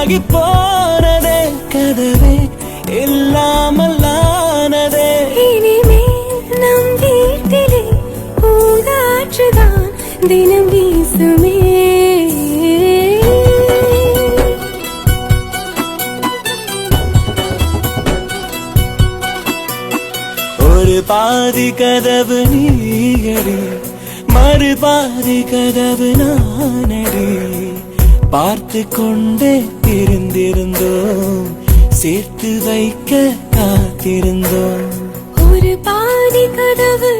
ஆகி போனதே கதவே இல்லாமல் ஆனதே. இனிமேல் நம் வீட்டிலே பூங்காற்றுதான் தினம் வீசுமே. ஒரு பாதி கதவு நீயடி, மறு பாதி கதவு நானடி. பார்த்து கொண்டே இருந்திருந்தோம், சேர்த்து வைக்க காத்திருந்தோம். ஒரு பாதி கதவு